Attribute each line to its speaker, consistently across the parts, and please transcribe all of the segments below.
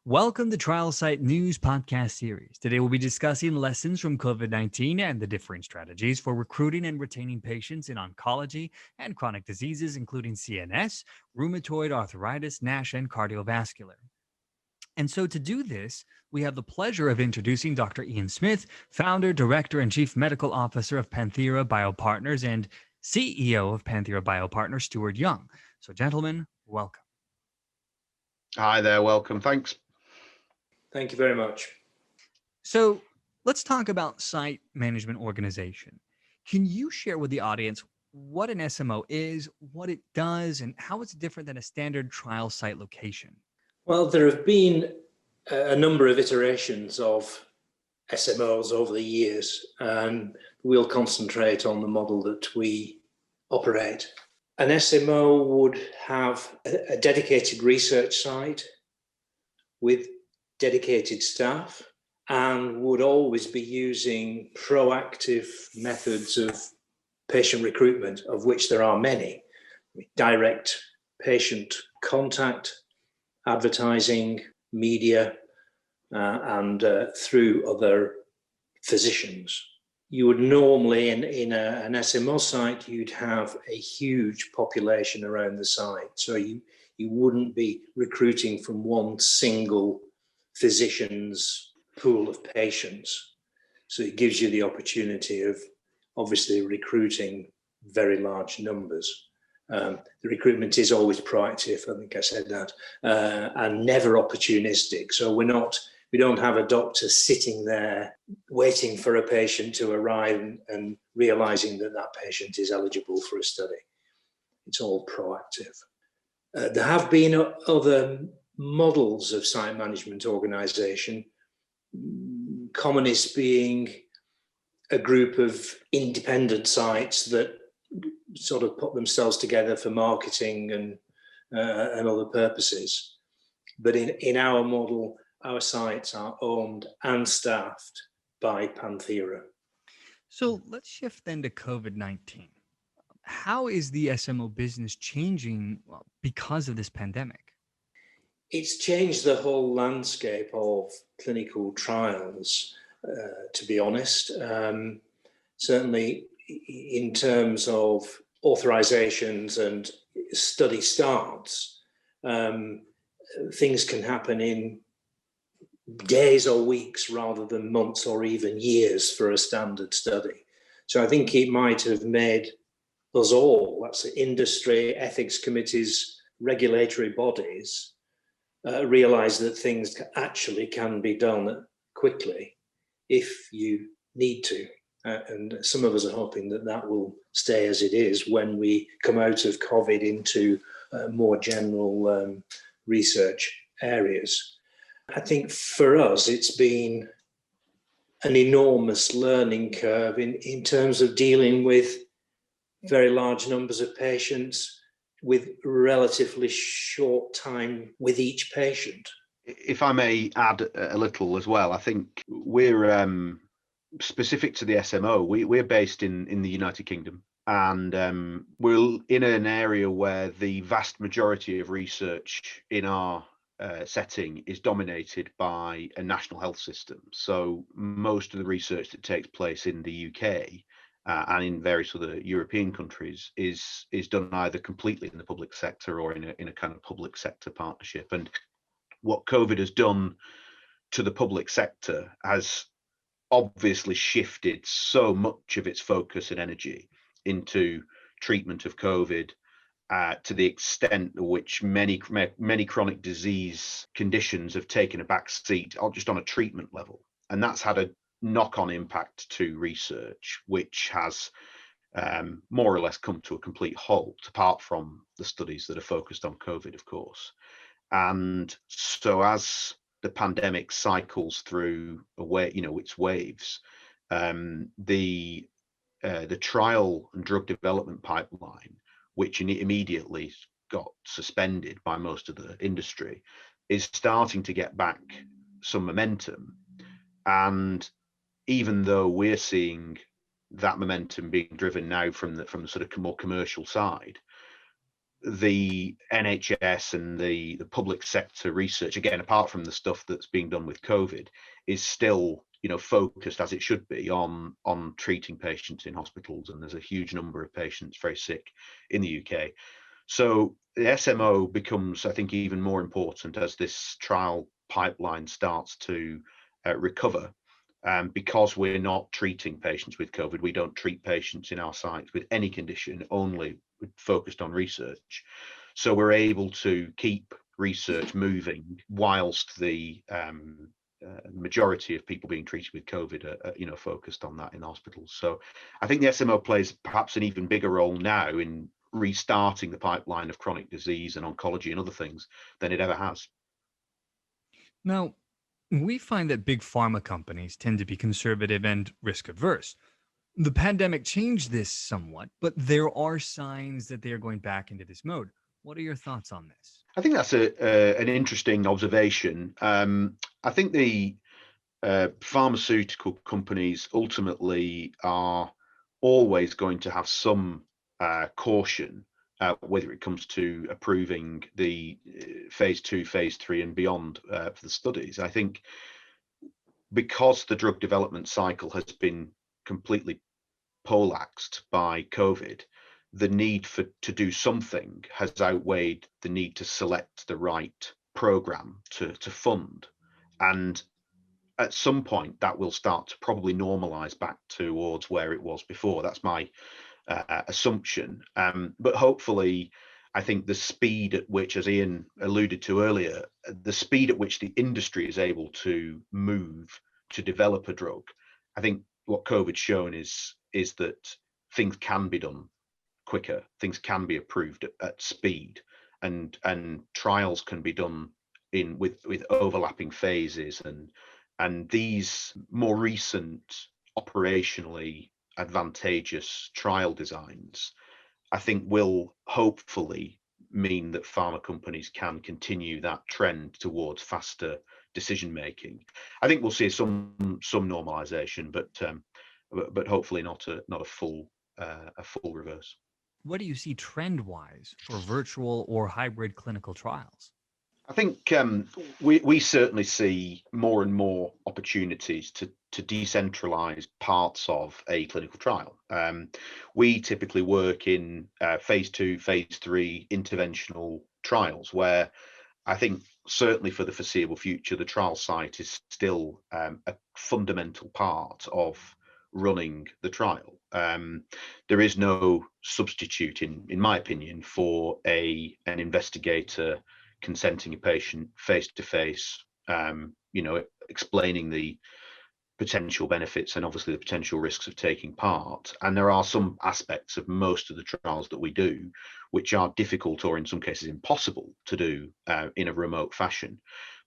Speaker 1: Welcome to Trial Site News podcast series. Today we'll be discussing lessons from COVID-19 and the different strategies for recruiting and retaining patients in oncology and chronic diseases, including CNS, rheumatoid, arthritis, Nash, and cardiovascular. And so to do this, we have the pleasure of introducing Dr. Ian Smith, founder, director, and chief medical officer of Panthera Biopartners and CEO of Panthera Biopartners, Stuart Young. So gentlemen, welcome.
Speaker 2: Hi there, welcome. Thanks.
Speaker 3: Thank you very much.
Speaker 1: So let's talk about site management organization. Can you share with the audience what an SMO is, what it does, and how it's different than a standard trial site location?
Speaker 3: Well, there have been a number of iterations of SMOs over the years, and we'll concentrate on the model that we operate. An SMO would have a dedicated research site with dedicated staff and would always be using proactive methods of patient recruitment, of which there are many. Direct patient contact, advertising, media, and through other physicians. You would normally, in an SMO site, you'd have a huge population around the site. So you wouldn't be recruiting from one single physician's pool of patients. So it gives you the opportunity of obviously recruiting very large numbers. The recruitment is always proactive, I think I said that, and never opportunistic. So we don't have a doctor sitting there waiting for a patient to arrive and realizing that that patient is eligible for a study. It's all proactive. There have been other models of site management organization, commonest being a group of independent sites that sort of put themselves together for marketing and other purposes. But in our model, our sites are owned and staffed by Panthera.
Speaker 1: So let's shift then to COVID-19. How is the SMO business changing because of this pandemic?
Speaker 3: It's changed the whole landscape of clinical trials, to be honest. Certainly in terms of authorizations and study starts, things can happen in days or weeks rather than months or even years for a standard study. So I think it might have made us all, that's the industry, ethics committees, regulatory bodies, realize that things actually can be done quickly if you need to. And some of us are hoping that that will stay as it is when we come out of COVID into more general research areas. I think for us, it's been an enormous learning curve in terms of dealing with very large numbers of patients with relatively short time with each patient.
Speaker 2: If I may add a little as well, I think we're specific to the SMO. We're based in the United Kingdom, and we're in an area where the vast majority of research in our setting is dominated by a national health system. So most of the research that takes place in the UK and in various other European countries is done either completely in the public sector or in a kind of public sector partnership. And what COVID has done to the public sector has obviously shifted so much of its focus and energy into treatment of COVID, to the extent to which many chronic disease conditions have taken a back seat just on a treatment level. And that's had a knock-on impact to research, which has more or less come to a complete halt, apart from the studies that are focused on COVID, of course. And so as the pandemic cycles through its waves, the trial and drug development pipeline, which immediately got suspended by most of the industry, is starting to get back some momentum. And even though we're seeing that momentum being driven now from the sort of more commercial side, the NHS and the public sector research, again, apart from the stuff that's being done with COVID, is still, focused, as it should be, on treating patients in hospitals. And there's a huge number of patients very sick in the UK. So the SMO becomes, I think, even more important as this trial pipeline starts to recover. Because we're not treating patients with COVID, we don't treat patients in our sites with any condition, only focused on research. So we're able to keep research moving whilst the majority of people being treated with COVID are focused on that in hospitals. So I think the SMO plays perhaps an even bigger role now in restarting the pipeline of chronic disease and oncology and other things than it ever has.
Speaker 1: Now, we find that big pharma companies tend to be conservative and risk averse. The pandemic changed this somewhat, but there are signs that they are going back into this mode. What are your thoughts on this?
Speaker 2: I think that's an interesting observation. I think the pharmaceutical companies ultimately are always going to have some caution, whether it comes to approving the phase 2, phase 3 and beyond for the studies. I think because the drug development cycle has been completely poleaxed by COVID, the need to do something has outweighed the need to select the right program to fund. And at some point that will start to probably normalize back towards where it was before. That's my assumption. But hopefully, I think the speed at which, as Ian alluded to earlier, the speed at which the industry is able to move to develop a drug, I think what COVID's shown is that things can be done quicker, things can be approved at speed, and trials can be done with overlapping phases, and these more recent operationally advantageous trial designs, I think, will hopefully mean that pharma companies can continue that trend towards faster decision making. I think we'll see some normalization, but hopefully not a full reverse.
Speaker 1: What do you see trend-wise for virtual or hybrid clinical trials?
Speaker 2: I think we certainly see more and more opportunities to decentralize parts of a clinical trial. We typically work in phase 2, phase 3 interventional trials, where I think certainly for the foreseeable future, the trial site is still a fundamental part of running the trial. There is no substitute, in my opinion, for an investigator consenting a patient face to face, explaining the potential benefits and obviously the potential risks of taking part. And there are some aspects of most of the trials that we do which are difficult, or in some cases impossible, to do in a remote fashion.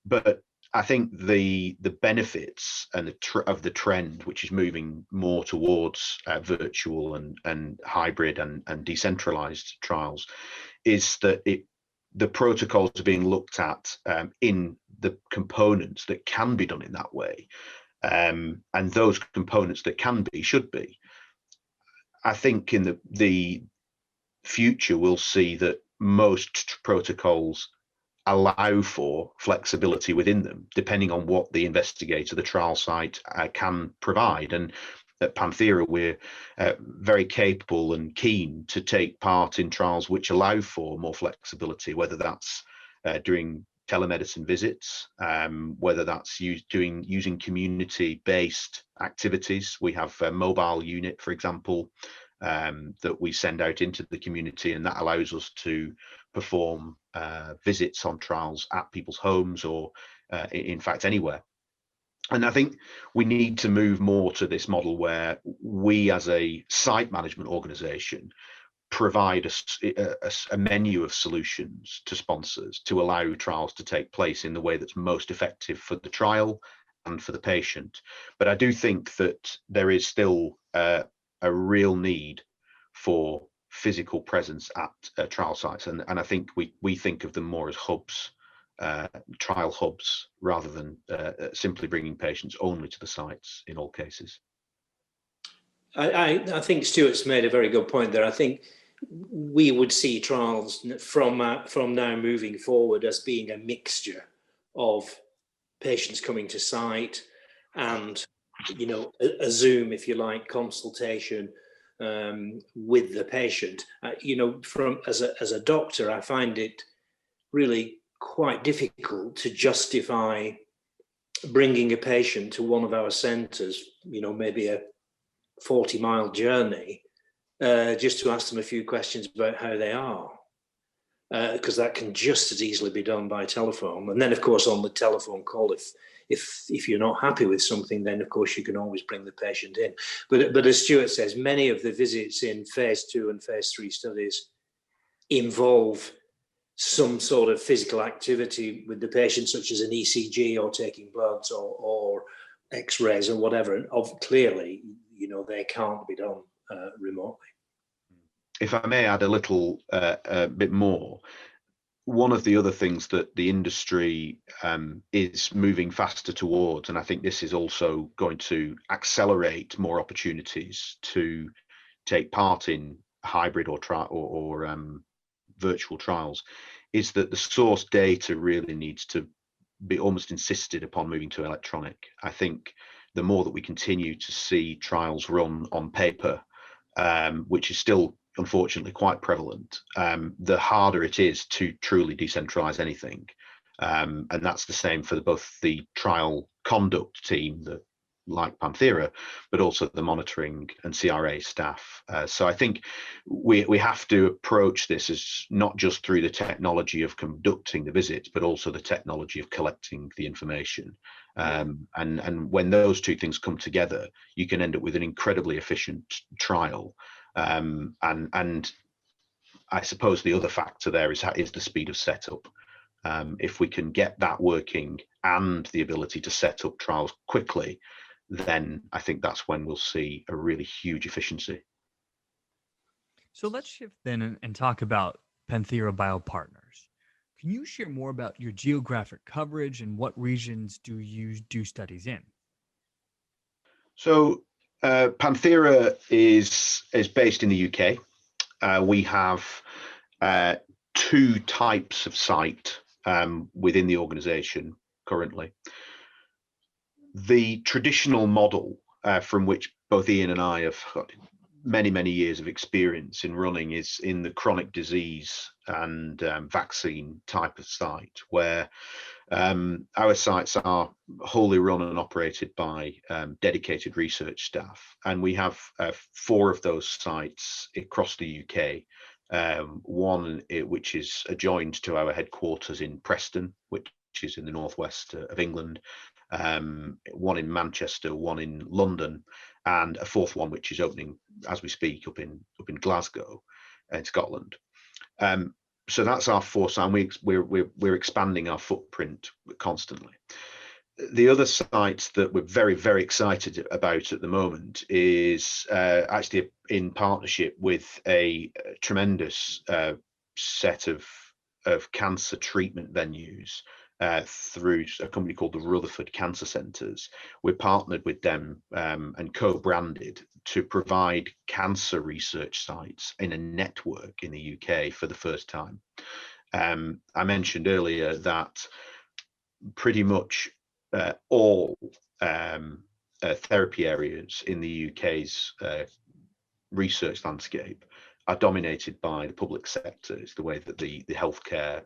Speaker 2: But I think the benefits and of the trend, which is moving more towards virtual and hybrid and decentralized trials, is that the protocols are being looked at in the components that can be done in that way, and those components that can be should be. I think in the future we'll see that most protocols allow for flexibility within them, depending on what the investigator, the trial site, can provide. And at Panthera, we're very capable and keen to take part in trials which allow for more flexibility, whether that's doing telemedicine visits, whether that's using community-based activities. We have a mobile unit, for example, that we send out into the community, and that allows us to perform visits on trials at people's homes, or in fact anywhere. And I think we need to move more to this model where we, as a site management organization, provide a menu of solutions to sponsors to allow trials to take place in the way that's most effective for the trial and for the patient. But I do think that there is still a real need for physical presence at trial sites, and I think we think of them more as hubs, trial hubs, rather than simply bringing patients only to the sites in all cases.
Speaker 3: I think Stuart's made a very good point there. I think we would see trials from now moving forward as being a mixture of patients coming to site and, you know, a Zoom, if you like, consultation with the patient. You know, as a doctor, I find it really quite difficult to justify bringing a patient to one of our centres, you know, maybe a 40-mile journey, just to ask them a few questions about how they are, because that can just as easily be done by telephone. And then, of course, on the telephone call, if you're not happy with something, then of course you can always bring the patient in. But as Stuart says, many of the visits in phase 2 and phase 3 studies involve some sort of physical activity with the patient, such as an ECG or taking bloods or X-rays or whatever. And clearly, you know, they can't be done remotely.
Speaker 2: If I may add a little bit more, one of the other things that the industry is moving faster towards, and I think this is also going to accelerate more opportunities to take part in hybrid or virtual trials, is that the source data really needs to be almost insisted upon moving to electronic. I think the more that we continue to see trials run on paper, which is still unfortunately quite prevalent, the harder it is to truly decentralize anything. And that's the same for both the trial conduct team, like Panthera, but also the monitoring and CRA staff. So I think we have to approach this as not just through the technology of conducting the visits, but also the technology of collecting the information. And when those two things come together, you can end up with an incredibly efficient trial. And I suppose the other factor there is the speed of setup. If we can get that working and the ability to set up trials quickly, then I think that's when we'll see a really huge efficiency.
Speaker 1: So let's shift then and talk about Panthera Biopartners. Can you share more about your geographic coverage and what regions do you do studies in?
Speaker 2: So Panthera is based in the UK. We have 2 types of site within the organisation currently. The traditional model from which both Ian and I have got many years of experience in running is in the chronic disease and vaccine type of site, where our sites are wholly run and operated by dedicated research staff. And we have 4 of those sites across the UK. One which is adjoined to our headquarters in Preston, which is in the northwest of England, one in Manchester, one in London, and a 4th one which is opening as we speak up in Glasgow in Scotland. So that's our 4 sites. We're expanding our footprint constantly. The other site that we're very excited about at the moment is actually in partnership with a tremendous set of cancer treatment venues through a company called the Rutherford Cancer Centres. We're partnered with them and co-branded to provide cancer research sites in a network in the UK for the first time. I mentioned earlier that pretty much all therapy areas in the UK's research landscape are dominated by the public sector. It's the way that the healthcare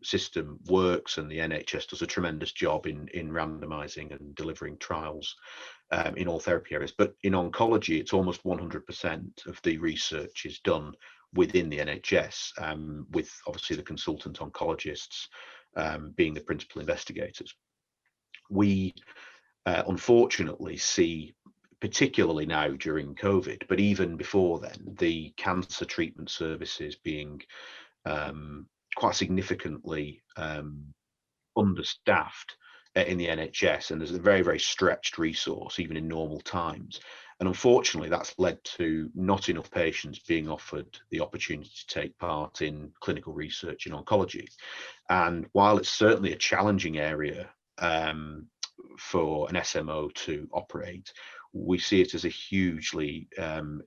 Speaker 2: system works, and the NHS does a tremendous job in randomizing and delivering trials in all therapy areas. But in oncology, it's almost 100% of the research is done within the NHS, with obviously the consultant oncologists being the principal investigators. We unfortunately see, particularly now during COVID, but even before then, the cancer treatment services being quite significantly understaffed in the NHS, and there's a very stretched resource even in normal times. And unfortunately, that's led to not enough patients being offered the opportunity to take part in clinical research in oncology. And while it's certainly a challenging area for an SMO to operate, we see it as a hugely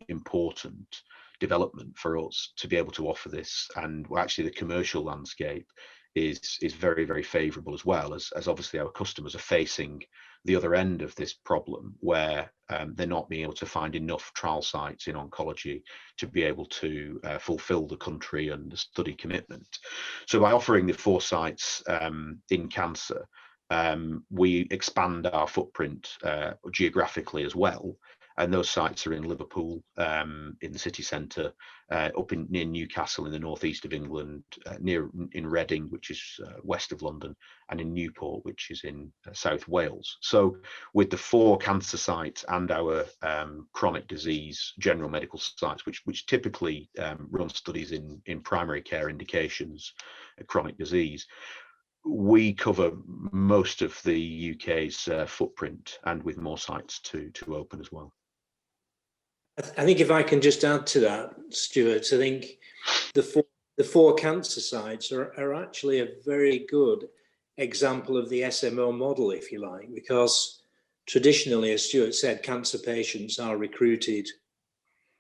Speaker 2: important development for us to be able to offer this. And actually the commercial landscape is very, very favourable as well, as obviously our customers are facing the other end of this problem, where they're not being able to find enough trial sites in oncology to be able to fulfil the country and the study commitment. So by offering the 4 sites in cancer, we expand our footprint geographically as well. And those sites are in Liverpool, in the city centre, up near Newcastle in the northeast of England, in Reading, which is west of London, and in Newport, which is in South Wales. So with the 4 cancer sites and our chronic disease general medical sites, which typically run studies in primary care indications, chronic disease, we cover most of the UK's footprint, and with more sites to open as well.
Speaker 3: I think if I can just add to that, Stuart, I think the four cancer sites are actually a very good example of the SMO model, if you like, because traditionally, as Stuart said, cancer patients are recruited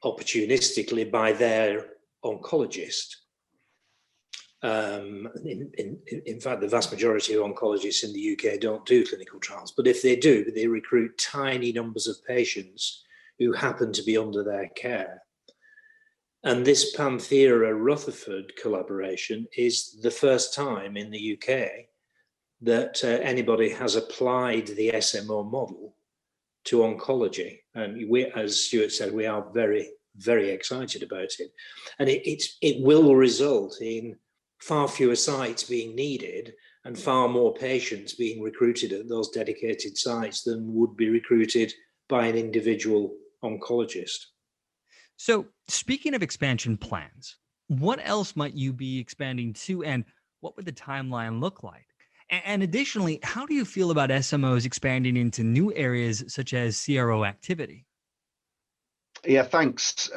Speaker 3: opportunistically by their oncologist. In fact, the vast majority of oncologists in the UK don't do clinical trials, but if they do, they recruit tiny numbers of patients who happen to be under their care. And this Panthera Rutherford collaboration is the first time in the UK that anybody has applied the SMO model to oncology. And we, as Stuart said, we are very, very excited about it. And it will result in far fewer sites being needed and far more patients being recruited at those dedicated sites than would be recruited by an individual oncologist.
Speaker 1: So, speaking of expansion plans, what else might you be expanding to, and what would the timeline look like? And additionally, how do you feel about SMOs expanding into new areas such as CRO activity?
Speaker 2: Yeah, thanks.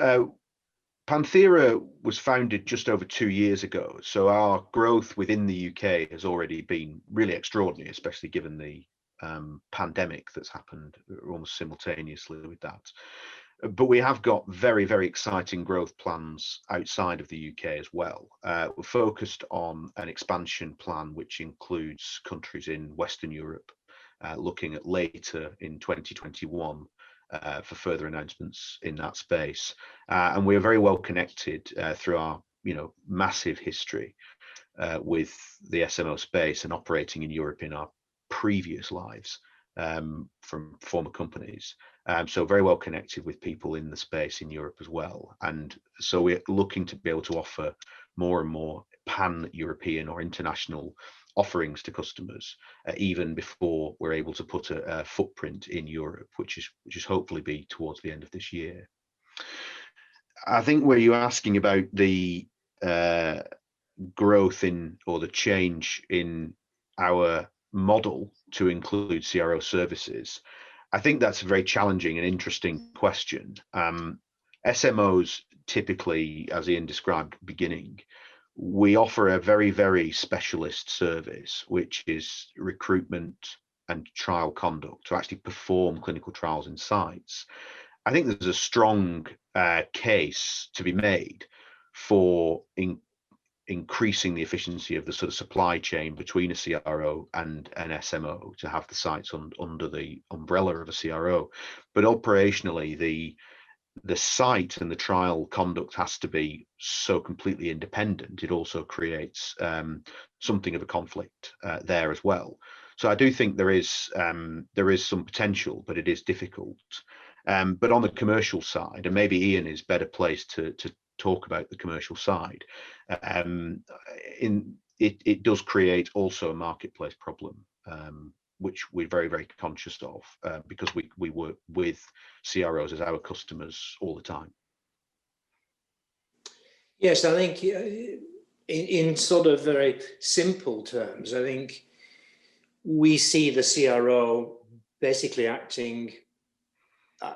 Speaker 2: Panthera was founded just over 2 years ago, so our growth within the UK has already been really extraordinary, especially given the pandemic that's happened almost simultaneously with that. But we have got very, very exciting growth plans outside of the UK as well. We're focused on an expansion plan which includes countries in Western Europe, looking at later in 2021 for further announcements in that space. And we are very well connected through our massive history with the SMO space and operating in Europe in our previous lives from former companies. So very well connected with people in the space in Europe as well. And so we're looking to be able to offer more and more pan-European or international offerings to customers, even before we're able to put a footprint in Europe, which is hopefully be towards the end of this year. I think where you're asking about the growth in, or the change in our model to include CRO services, I think that's a very challenging and interesting question. SMOs typically, as Ian described at the beginning, we offer a very, very specialist service, which is recruitment and trial conduct to actually perform clinical trials in sites. I think there's a strong case to be made for increasing the efficiency of the sort of supply chain between a CRO and an SMO to have the sites under the umbrella of a CRO. But operationally, the site and the trial conduct has to be so completely independent. It also creates something of a conflict there as well. So I do think there is some potential, but it is difficult. But on the commercial side, and maybe Ian is better placed to talk about the commercial side, it does create also a marketplace problem, which we're very, very conscious of, because we work with CROs as our customers all the time.
Speaker 3: Yes, I think in sort of very simple terms, I think we see the CRO basically acting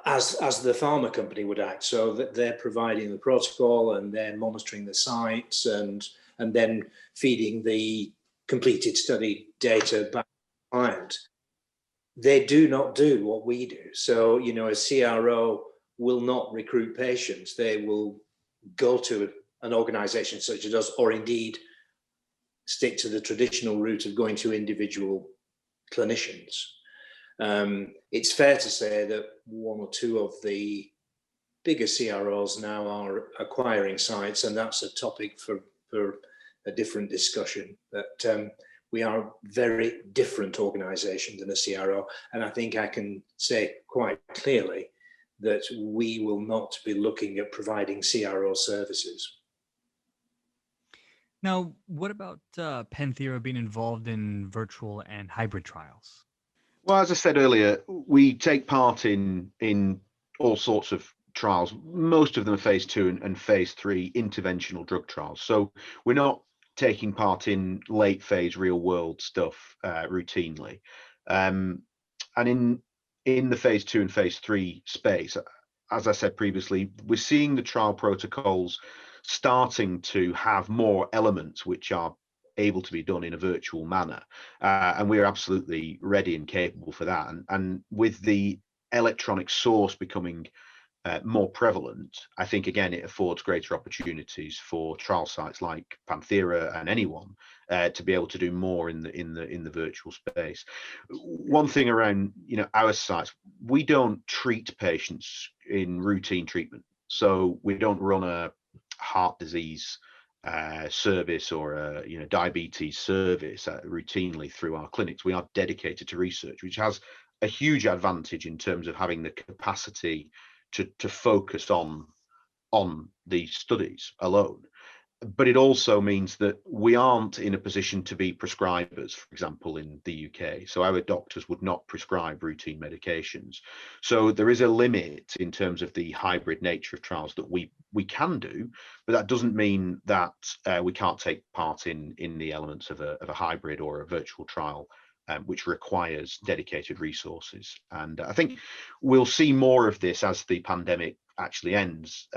Speaker 3: as the pharma company would act, so that they're providing the protocol and they're monitoring the sites and then feeding the completed study data back to the client. They do not do what we do. So, a CRO will not recruit patients. They will go to an organisation such as us, or indeed stick to the traditional route of going to individual clinicians. It's fair to say that one or two of the bigger CROs now are acquiring sites, and that's a topic for a different discussion. But we are a very different organisation than a CRO, and I think I can say quite clearly that we will not be looking at providing CRO services.
Speaker 1: Now, what about Panthera being involved in virtual and hybrid trials?
Speaker 2: Well, as I said earlier, we take part in all sorts of trials. Most of them are phase 2 and phase 3 interventional drug trials. So we're not taking part in late phase real world stuff routinely. And in the phase 2 and phase 3 space, as I said previously, we're seeing the trial protocols starting to have more elements which are able to be done in a virtual manner, and we're absolutely ready and capable for that. And with the electronic source becoming more prevalent, I think again it affords greater opportunities for trial sites like Panthera and anyone to be able to do more in the virtual space. One thing around our sites, we don't treat patients in routine treatment, so we don't run a heart disease service or a diabetes service routinely through our clinics. We are dedicated to research, which has a huge advantage in terms of having the capacity to focus on the studies alone. But it also means that we aren't in a position to be prescribers, for example, in the UK. So our doctors would not prescribe routine medications. So there is a limit in terms of the hybrid nature of trials that we can do, but that doesn't mean that we can't take part in the elements of a hybrid or a virtual trial, which requires dedicated resources. And I think we'll see more of this as the pandemic actually ends.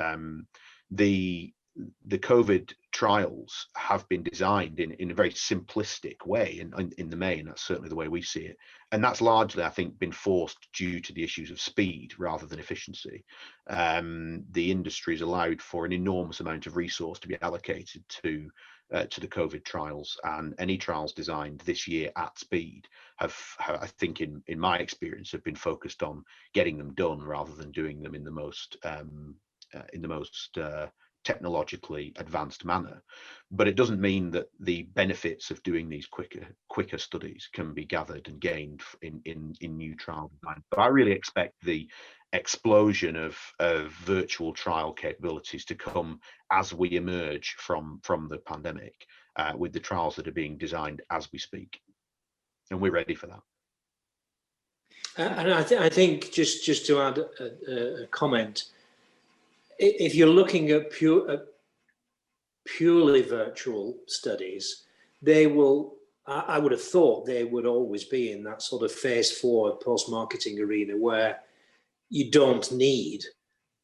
Speaker 2: The COVID trials have been designed in a very simplistic way in the main. That's certainly the way we see it. And that's largely, I think, been forced due to the issues of speed rather than efficiency. The industry has allowed for an enormous amount of resource to be allocated to the COVID trials, and any trials designed this year at speed have I think, in my experience, have been focused on getting them done rather than doing them in the most technologically advanced manner. But it doesn't mean that the benefits of doing these quicker studies can be gathered and gained in new trial design. But I really expect the explosion of virtual trial capabilities to come as we emerge from the pandemic, with the trials that are being designed as we speak, and we're ready for that.
Speaker 3: And I think just to add a comment, if you're looking at purely virtual studies, they will, I would have thought they would always be in that sort of phase 4 post-marketing arena where you don't need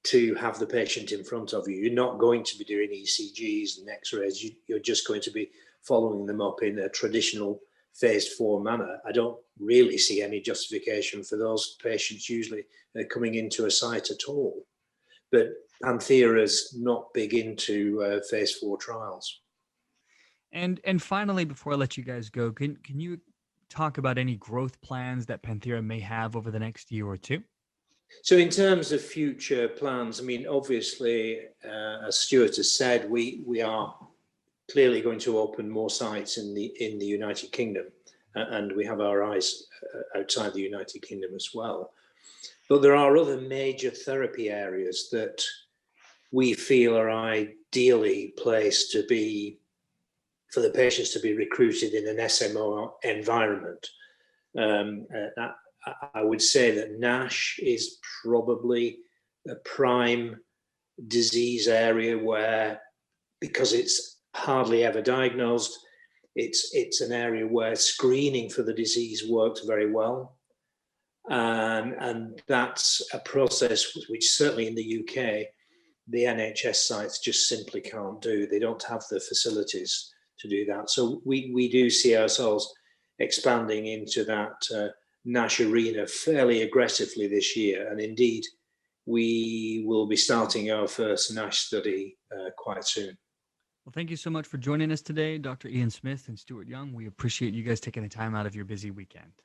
Speaker 3: to have the patient in front of you. You're not going to be doing ECGs and X-rays. You're just going to be following them up in a traditional phase 4 manner. I don't really see any justification for those patients usually coming into a site at all. But Panthera's not big into phase 4 trials.
Speaker 1: And finally, before I let you guys go, can you talk about any growth plans that Panthera may have over the next year or two?
Speaker 3: So in terms of future plans, I mean, obviously, as Stuart has said, we are clearly going to open more sites in the United Kingdom, and we have our eyes outside the United Kingdom as well. But there are other major therapy areas that we feel are ideally placed to be, for the patients to be recruited in an SMO environment. I would say that Nash is probably a prime disease area where, because it's hardly ever diagnosed, it's an area where screening for the disease works very well. And that's a process which certainly in the UK, the NHS sites just simply can't do. They don't have the facilities to do that. So we do see ourselves expanding into that Nash arena fairly aggressively this year. And indeed, we will be starting our first Nash study quite soon.
Speaker 1: Well, thank you so much for joining us today, Dr. Ian Smith and Stuart Young. We appreciate you guys taking the time out of your busy weekend.